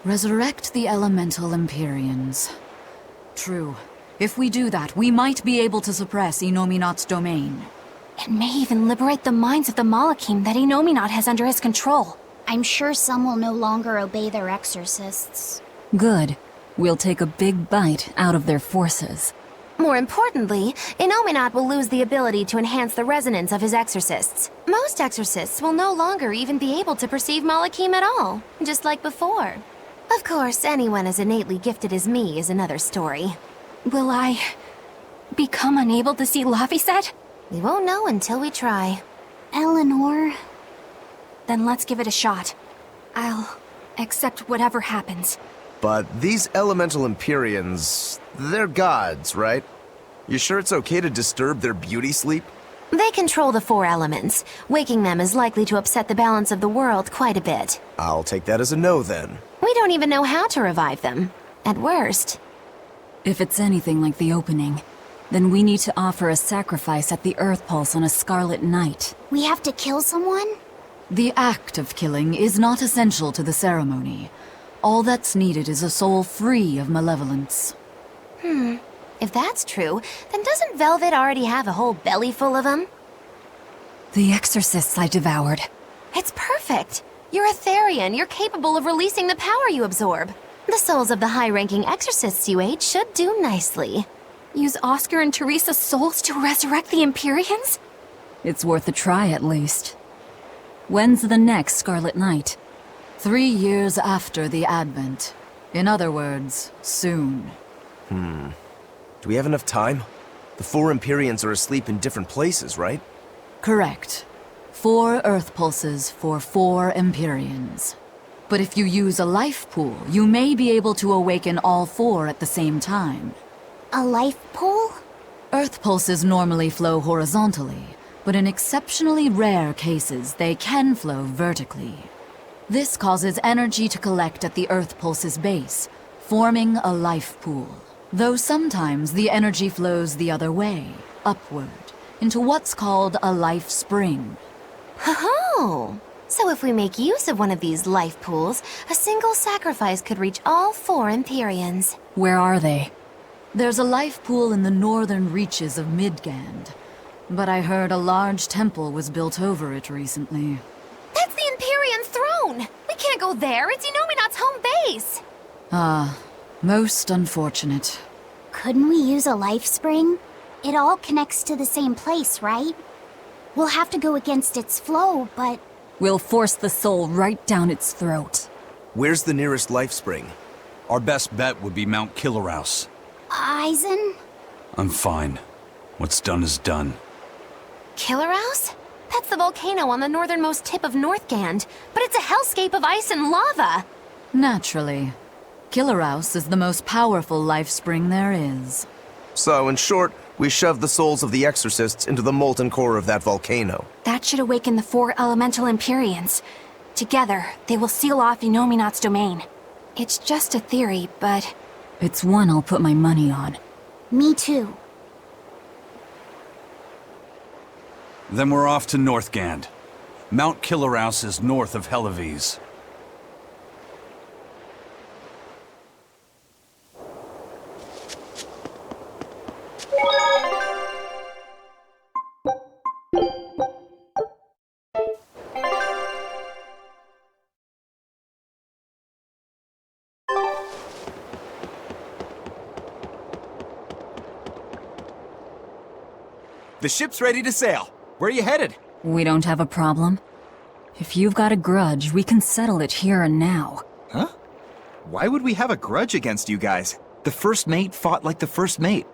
Resurrect the elemental Empyreans. True. If we do that, we might be able to suppress Inominat's domain. It may even liberate the minds of the Malachim that Inominat has under his control. I'm sure some will no longer obey their exorcists. Good. We'll take a big bite out of their forces. More importantly, Inominat will lose the ability to enhance the resonance of his exorcists. Most exorcists will no longer even be able to perceive Malachim at all, just like before. Of course, anyone as innately gifted as me is another story. Will I become unable to see Laphicet? We won't know until we try. Eleanor... Then let's give it a shot. I'll accept whatever happens. But these elemental Empyreans, they're gods, right? You sure it's okay to disturb their beauty sleep? They control the four elements. Waking them is likely to upset the balance of the world quite a bit. I'll take that as a no then. We don't even know how to revive them. At worst. If it's anything like the opening, then we need to offer a sacrifice at the Earth Pulse on a scarlet night. We have to kill someone? The act of killing is not essential to the ceremony. All that's needed is a soul free of malevolence. If that's true, then doesn't Velvet already have a whole belly full of them? The exorcists I devoured. It's perfect. You're a Therian. You're capable of releasing the power you absorb. The souls of the high-ranking exorcists you ate should do nicely. Use Oscar and Teresa's souls to resurrect the Empyreans? It's worth a try at least. When's the next Scarlet Night? 3 years after the Advent. In other words, soon. Do we have enough time? The 4 Empyreans are asleep in different places, right? Correct. 4 Earth Pulses for 4 Empyreans. But if you use a life pool, you may be able to awaken all 4 at the same time. A life pool? Earth Pulses normally flow horizontally, but in exceptionally rare cases, they can flow vertically. This causes energy to collect at the Earth Pulse's base, forming a life pool. Though sometimes the energy flows the other way, upward, into what's called a life spring. Oh! So if we make use of one of these life pools, a single sacrifice could reach all 4 Empyreans. Where are they? There's a life pool in the northern reaches of Midgand, but I heard a large temple was built over it recently. That's the Empyrean throne! We can't go there, it's Inominat's home base! Most unfortunate. Couldn't we use a life spring? It all connects to the same place, right? We'll have to go against its flow, but... We'll force the soul right down its throat. Where's the nearest life spring? Our best bet would be Mount Killerhouse. Eisen? I'm fine. What's done is done. Killerhouse? That's the volcano on the northernmost tip of Northgand, but it's a hellscape of ice and lava! Naturally. Killerhouse is the most powerful life spring there is. So, in short, we shove the souls of the exorcists into the molten core of that volcano. That should awaken the 4 elemental Empyreans. Together, they will seal off Inominat's domain. It's just a theory, but... It's one I'll put my money on. Me too. Then we're off to Northgand. Mount Killerhouse is north of Hellawes. The ship's ready to sail. Where are you headed? We don't have a problem. If you've got a grudge, we can settle it here and now. Huh? Why would we have a grudge against you guys? The first mate fought like the first mate.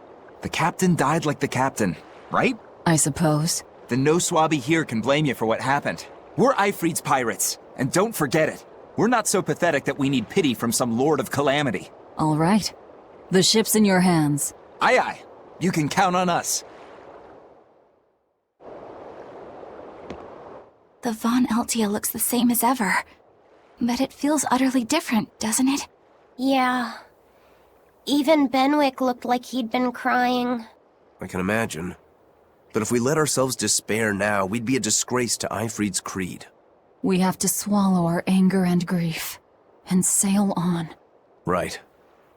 The captain died like the captain, right? I suppose. Then no swabby here can blame you for what happened. We're Ifrit's pirates, and don't forget it. We're not so pathetic that we need pity from some lord of calamity. All right. The ship's in your hands. Aye aye. You can count on us. The Von Eltia looks the same as ever. But it feels utterly different, doesn't it? Yeah. Even Benwick looked like he'd been crying. I can imagine. But if we let ourselves despair now, we'd be a disgrace to Ifrit's creed. We have to swallow our anger and grief. and sail on. Right.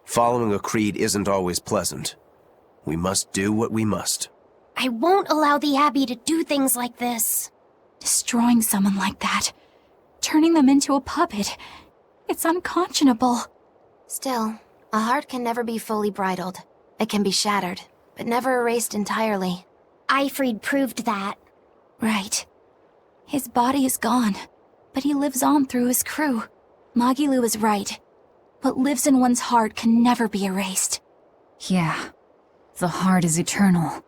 Following a creed isn't always pleasant. We must do what we must. I won't allow the Abbey to do things like this. Destroying someone like that, turning them into a puppet, it's unconscionable. Still, a heart can never be fully bridled. It can be shattered, but never erased entirely. Eifried proved that. Right. His body is gone, but he lives on through his crew. Magilu is right. What lives in one's heart can never be erased. Yeah, the heart is eternal.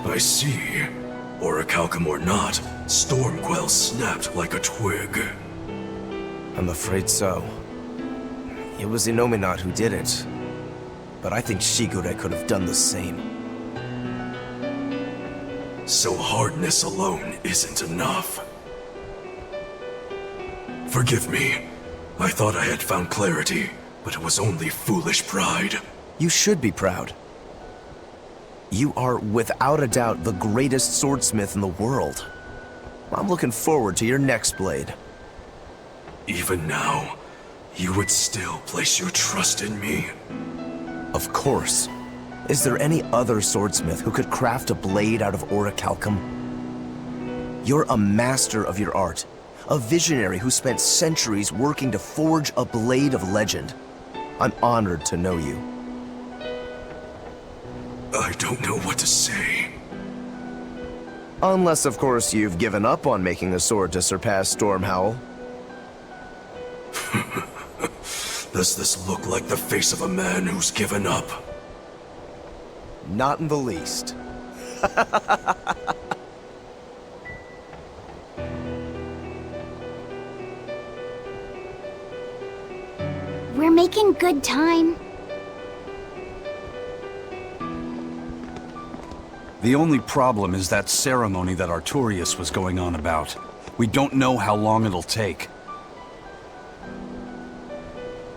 I see. Orichalcum or not, Stormquell snapped like a twig. I'm afraid so. It was Innominat who did it. But I think Shigure could have done the same. So hardness alone isn't enough. Forgive me. I thought I had found clarity, but it was only foolish pride. You should be proud. You are, without a doubt, the greatest swordsmith in the world. I'm looking forward to your next blade. Even now, you would still place your trust in me. Of course. Is there any other swordsmith who could craft a blade out of orichalcum? You're a master of your art, a visionary who spent centuries working to forge a blade of legend. I'm honored to know you. I don't know what to say. Unless, of course, you've given up on making a sword to surpass Stormhowl. Does this look like the face of a man who's given up? Not in the least. We're making good time. The only problem is that ceremony that Artorius was going on about. We don't know how long it'll take.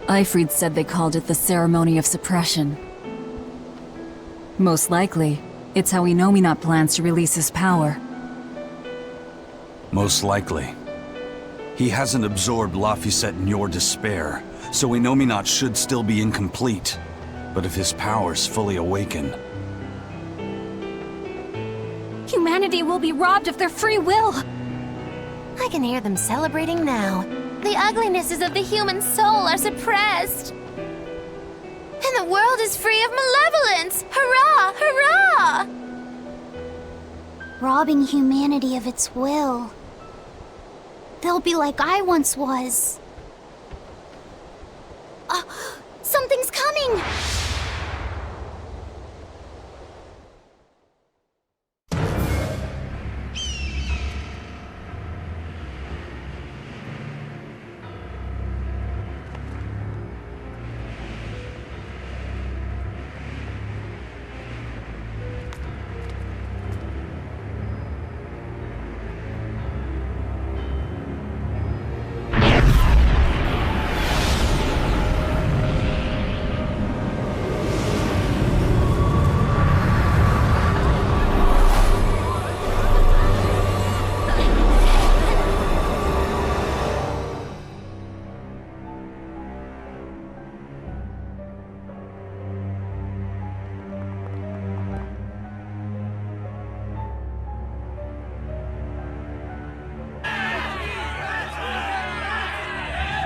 Eifried said they called it the Ceremony of Suppression. Most likely, it's how Innominat plans to release his power. Most likely. He hasn't absorbed Laphicet in your despair, so Innominat should still be incomplete. But if his powers fully awaken... Humanity will be robbed of their free will! I can hear them celebrating now. The uglinesses of the human soul are suppressed. And the world is free of malevolence! Hurrah! Hurrah! Robbing humanity of its will. They'll be like I once was. Something's coming!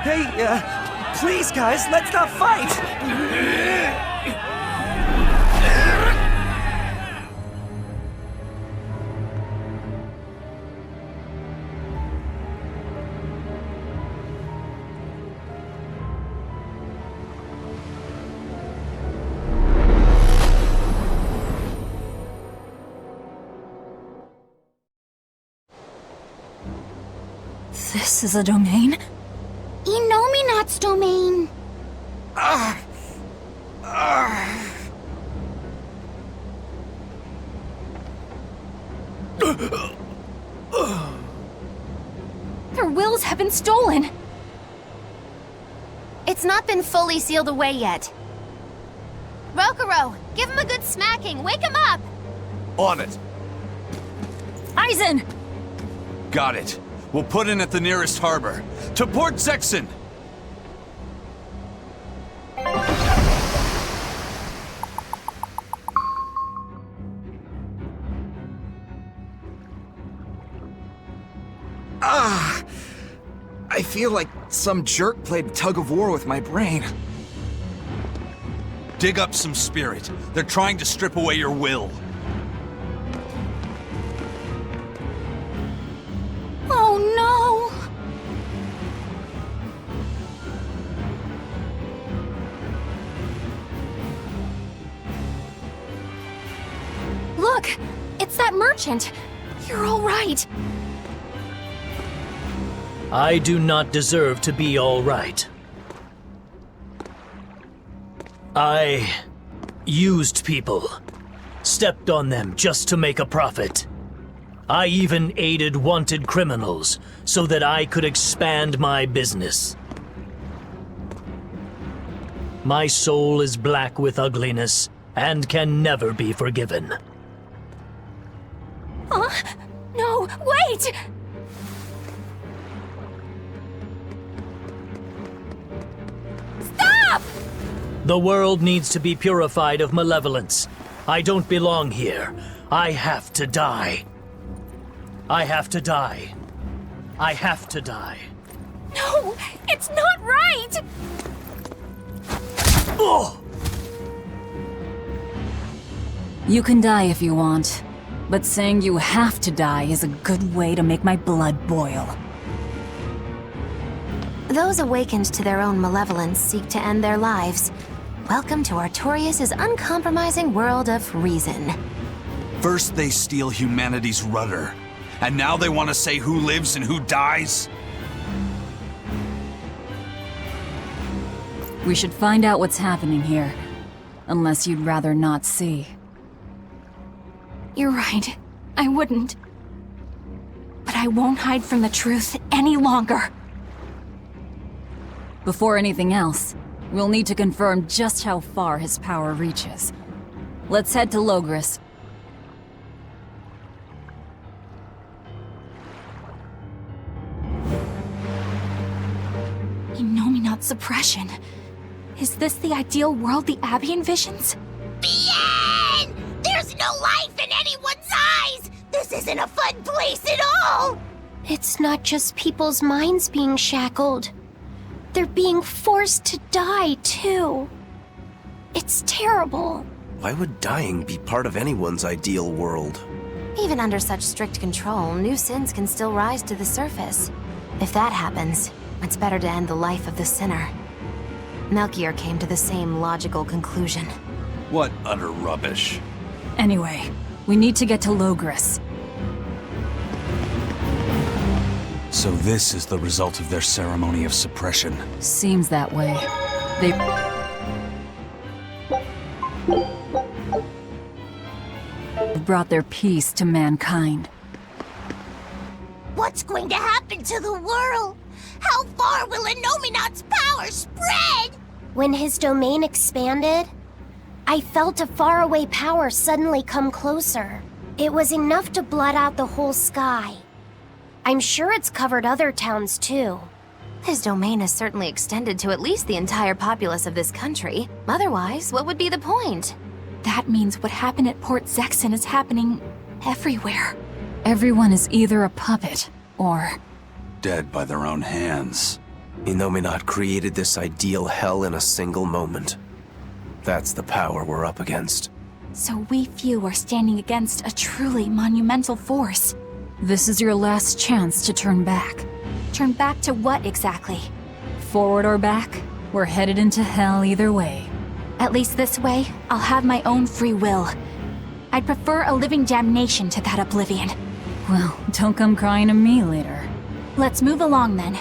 Hey, please guys, let's not fight! This is a domain? Inominat's domain. Their wills have been stolen! It's not been fully sealed away yet. Rokuro, give him a good smacking. Wake him up! On it. Aizen! Got it. We'll put in at the nearest harbor. To Port Zexin! I feel like some jerk played tug of war with my brain. Dig up some spirit. They're trying to strip away your will. Oh no! Look! It's that merchant! You're all right! I do not deserve to be all right. I used people, stepped on them just to make a profit. I even aided wanted criminals so that I could expand my business. My soul is black with ugliness and can never be forgiven. No, wait! Stop! The world needs to be purified of malevolence. I don't belong here. I have to die. I have to die. I have to die. No, it's not right! Oh! You can die if you want, but saying you have to die is a good way to make my blood boil. Those awakened to their own malevolence seek to end their lives. Welcome to Artorias' uncompromising world of reason. First they steal humanity's rudder, and now they want to say who lives and who dies? We should find out what's happening here. Unless you'd rather not see. You're right. I wouldn't. But I won't hide from the truth any longer. Before anything else, we'll need to confirm just how far his power reaches. Let's head to Logris. Inominat suppression. Is this the ideal world the Abbey envisions? Bien! There's no life in anyone's eyes! This isn't a fun place at all! It's not just people's minds being shackled. They're being forced to die, too. It's terrible. Why would dying be part of anyone's ideal world? Even under such strict control, new sins can still rise to the surface. If that happens, it's better to end the life of the sinner. Melchior came to the same logical conclusion. What utter rubbish. Anyway, we need to get to Logris. So this is the result of their ceremony of suppression. Seems that way. They brought their peace to mankind. What's going to happen to the world? How far will Inominat's power spread? When his domain expanded, I felt a faraway power suddenly come closer. It was enough to blot out the whole sky. I'm sure it's covered other towns too. His domain has certainly extended to at least the entire populace of this country. Otherwise, what would be the point? That means what happened at Port Zexin is happening everywhere. Everyone is either a puppet, or... Dead by their own hands. Inominat created this ideal hell in a single moment. That's the power we're up against. So we few are standing against a truly monumental force. This is your last chance to turn back. Turn back to what exactly? Forward or back, we're headed into hell either way. At least this way, I'll have my own free will. I'd prefer a living damnation to that oblivion. Well, don't come crying to me later. Let's move along then.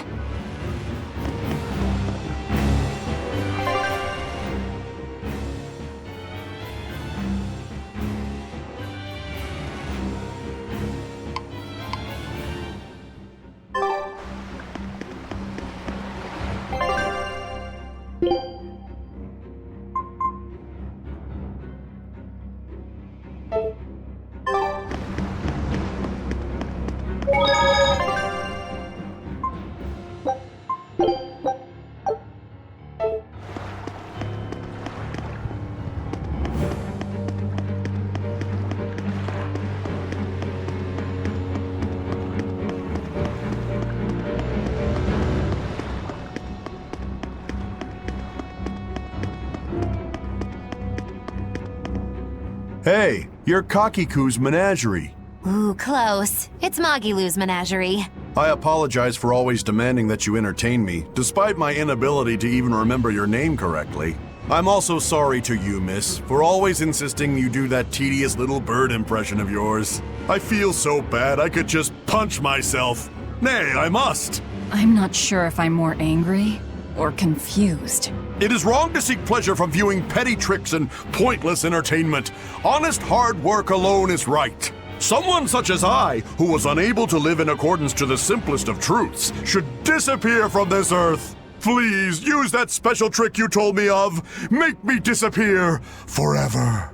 Hey, you're Kakiku's menagerie. Ooh, close. It's Magilu's menagerie. I apologize for always demanding that you entertain me, despite my inability to even remember your name correctly. I'm also sorry to you, miss, for always insisting you do that tedious little bird impression of yours. I feel so bad I could just punch myself. Nay, I must. I'm not sure if I'm more angry or confused. It is wrong to seek pleasure from viewing petty tricks and pointless entertainment. Honest hard work alone is right. Someone such as I, who was unable to live in accordance to the simplest of truths, should disappear from this earth. Please, use that special trick you told me of. Make me disappear forever.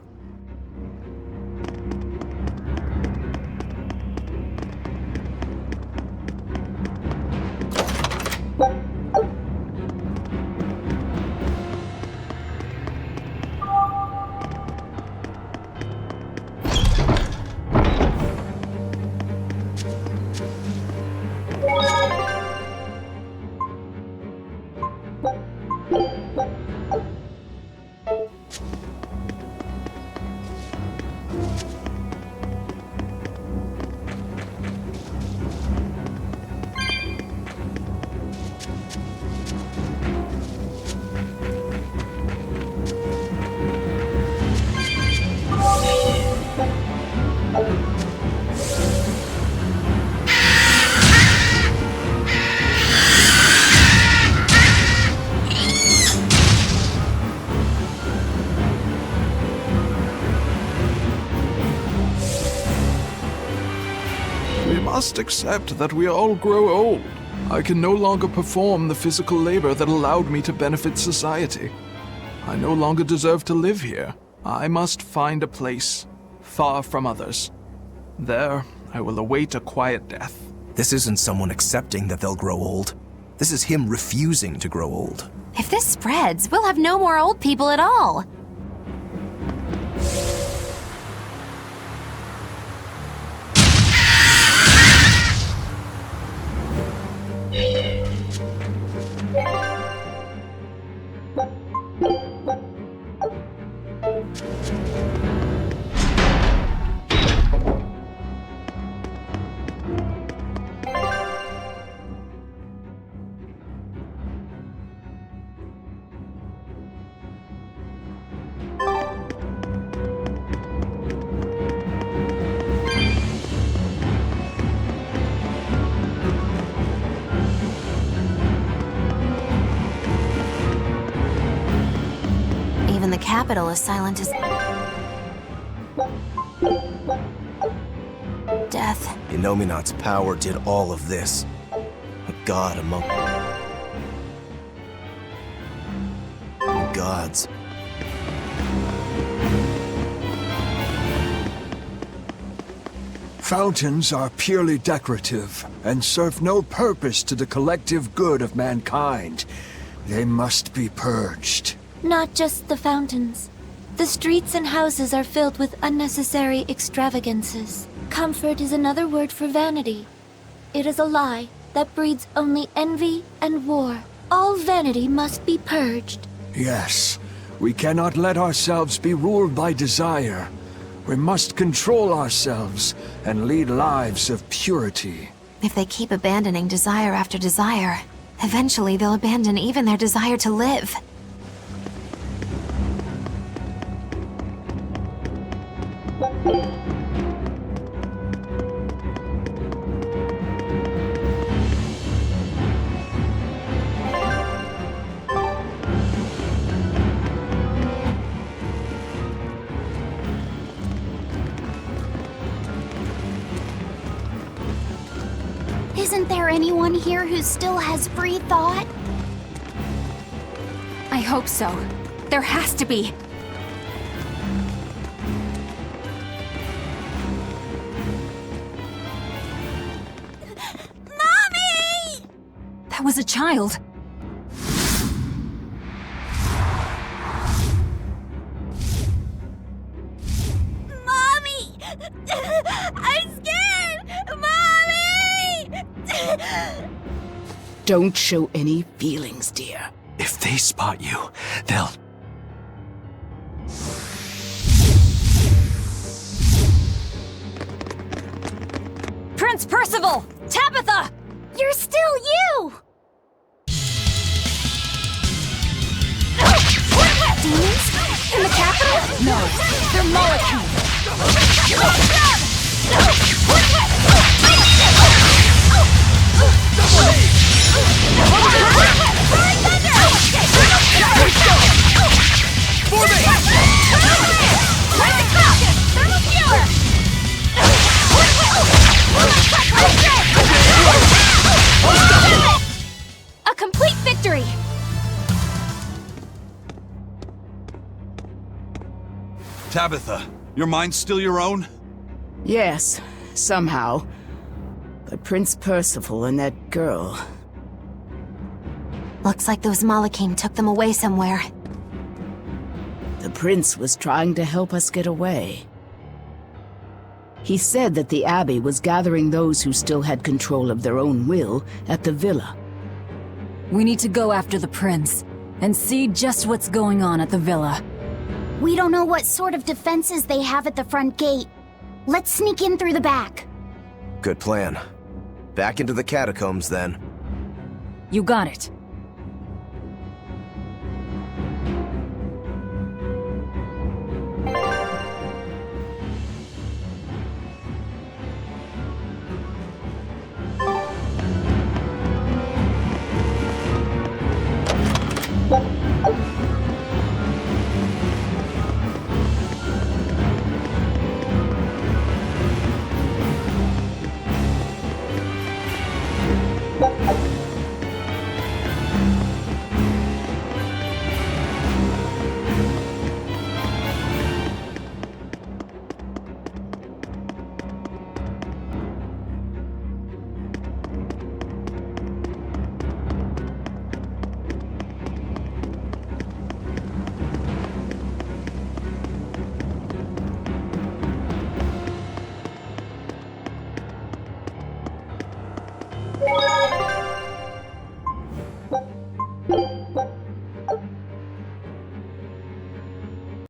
Must accept that we all grow old. I can no longer perform the physical labor that allowed me to benefit society. I no longer deserve to live here. I must find a place far from others. There, I will await a quiet death. This isn't someone accepting that they'll grow old. This is him refusing to grow old. If this spreads, we'll have no more old people at all. Even the capital is silent as death. Innominat's power did all of this. A god among gods. Fountains are purely decorative and serve no purpose to the collective good of mankind. They must be purged. Not just the fountains. The streets and houses are filled with unnecessary extravagances. Comfort is another word for vanity. It is a lie that breeds only envy and war. All vanity must be purged. Yes, we cannot let ourselves be ruled by desire. We must control ourselves and lead lives of purity. If they keep abandoning desire after desire, eventually they'll abandon even their desire to live. Isn't there anyone here who still has free thought? I hope so. There has to be. Mommy! That was a child. Mommy! I'm scared! Mommy! Don't show any feelings, dear. If they spot you, they'll... Prince Percival! Tabitha! You're still you! Demons? In the capital? No, they're Molotov. A complete victory! Tabitha, your mind's still your own? Yes, somehow. But Prince Percival and that girl... Looks like those Malachim took them away somewhere. The prince was trying to help us get away. He said that the Abbey was gathering those who still had control of their own will at the villa. We need to go after the prince and see just what's going on at the villa. We don't know what sort of defenses they have at the front gate. Let's sneak in through the back. Good plan. Back into the catacombs, then. You got it.